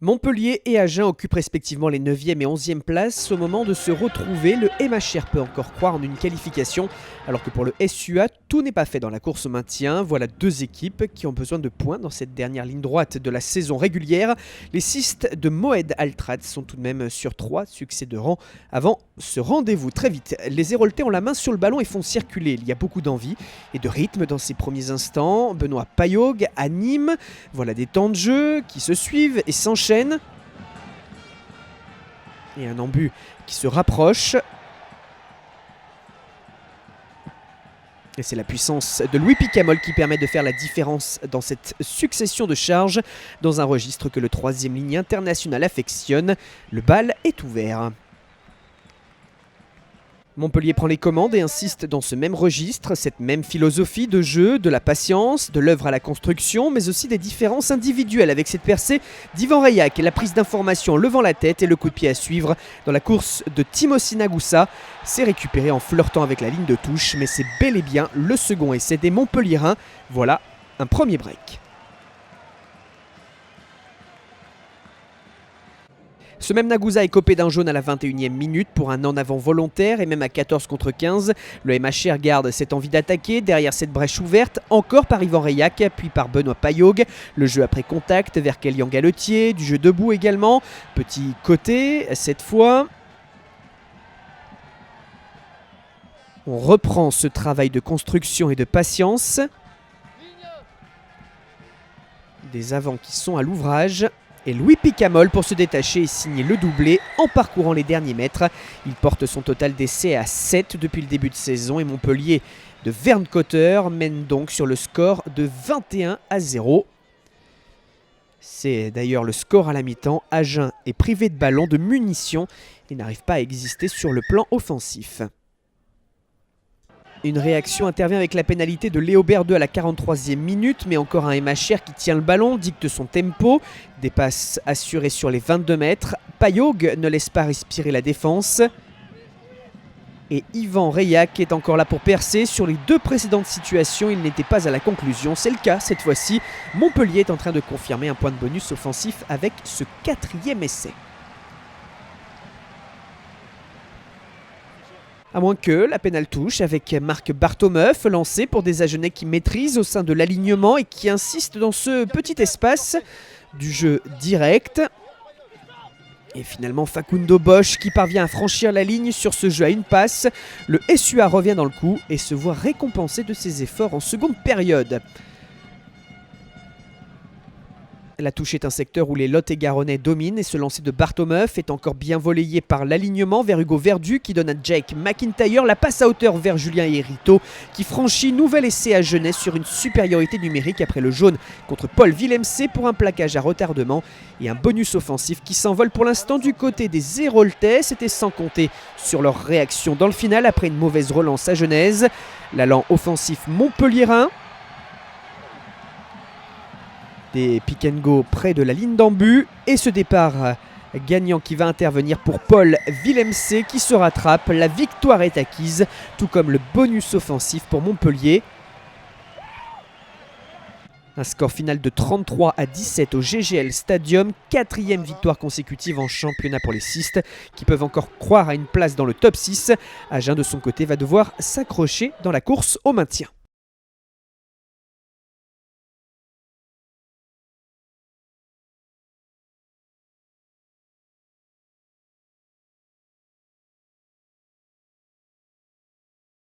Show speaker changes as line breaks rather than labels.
Montpellier et Agen occupent respectivement les 9e et 11e places. Au moment de se retrouver, le MHR peut encore croire en une qualification, alors que pour le SUA, tout n'est pas fait dans la course au maintien. Voilà deux équipes qui ont besoin de points dans cette dernière ligne droite de la saison régulière. Les Cistes de Moed Altrad sont tout de même sur 3 succès de rang avant ce rendez-vous. Très vite, les Héroltais ont la main sur le ballon et font circuler. Il y a beaucoup d'envie et de rythme dans ces premiers instants. Benoît Payaug anime. Voilà des temps de jeu qui se suivent et s'enchaînent. Et un embut qui se rapproche. Et c'est la puissance de Louis Picamol qui permet de faire la différence dans cette succession de charges, dans un registre que le 3e ligne international affectionne. Le bal est ouvert. Montpellier prend les commandes et insiste dans ce même registre, cette même philosophie de jeu, de la patience, de l'œuvre à la construction, mais aussi des différences individuelles avec cette percée d'Ivan Reillac, la prise d'information en levant la tête et le coup de pied à suivre dans la course de Timo Sinagusa. C'est récupéré en flirtant avec la ligne de touche, mais c'est bel et bien le second essai des Montpelliérains. Voilà un premier break. Ce même Nagusa est copé d'un jaune à la 21e minute pour un en avant volontaire et même à 14 contre 15. Le MHR garde cette envie d'attaquer derrière cette brèche ouverte, encore par Ivan Reillac, puis par Benoît Payaug. Le jeu après contact vers Kélian Galetier, du jeu debout également. Petit côté cette fois. On reprend ce travail de construction et de patience. Des avants qui sont à l'ouvrage. Et Louis Picamol pour se détacher et signer le doublé en parcourant les derniers mètres. Il porte son total d'essais à 7 depuis le début de saison et Montpellier de Vern Cotter mène donc sur le score de 21-0. C'est d'ailleurs le score à la mi-temps. Agen est privé de ballon, de munitions et n'arrive pas à exister sur le plan offensif. Une réaction intervient avec la pénalité de Léo Berdeux à la 43e minute, mais encore un MHR qui tient le ballon, dicte son tempo. Des passes assurées sur les 22 mètres. Payaug ne laisse pas respirer la défense. Et Ivan Reillac est encore là pour percer. Sur les deux précédentes situations, il n'était pas à la conclusion. C'est le cas cette fois-ci. Montpellier est en train de confirmer un point de bonus offensif avec ce 4e essai. À moins que la pénale touche avec Marc Bartomeuf, lancé pour des Agenais qui maîtrisent au sein de l'alignement et qui insistent dans ce petit espace du jeu direct. Et finalement Facundo Bosch qui parvient à franchir la ligne sur ce jeu à une passe. Le SUA revient dans le coup et se voit récompensé de ses efforts en seconde période. La touche est un secteur où les Lot-et-Garonnais dominent et ce lancer de Bartomeuf est encore bien volleyé par l'alignement vers Hugo Verdu qui donne à Jake McIntyre la passe à hauteur vers Julien Hérito qui franchit nouvel essai à Genève sur une supériorité numérique après le jaune contre Paul Villemc pour un plaquage à retardement et un bonus offensif qui s'envole pour l'instant du côté des Héroltais. C'était sans compter sur leur réaction dans le final après une mauvaise relance à Genèse. L'allant offensif montpelliérain. Des pick and go près de la ligne d'en-but et ce départ gagnant qui va intervenir pour Paul Villemc qui se rattrape. La victoire est acquise, tout comme le bonus offensif pour Montpellier. Un score final de 33-17 au GGL Stadium, 4e victoire consécutive en championnat pour les Cistes qui peuvent encore croire à une place dans le top 6. Agen de son côté va devoir s'accrocher dans la course au maintien.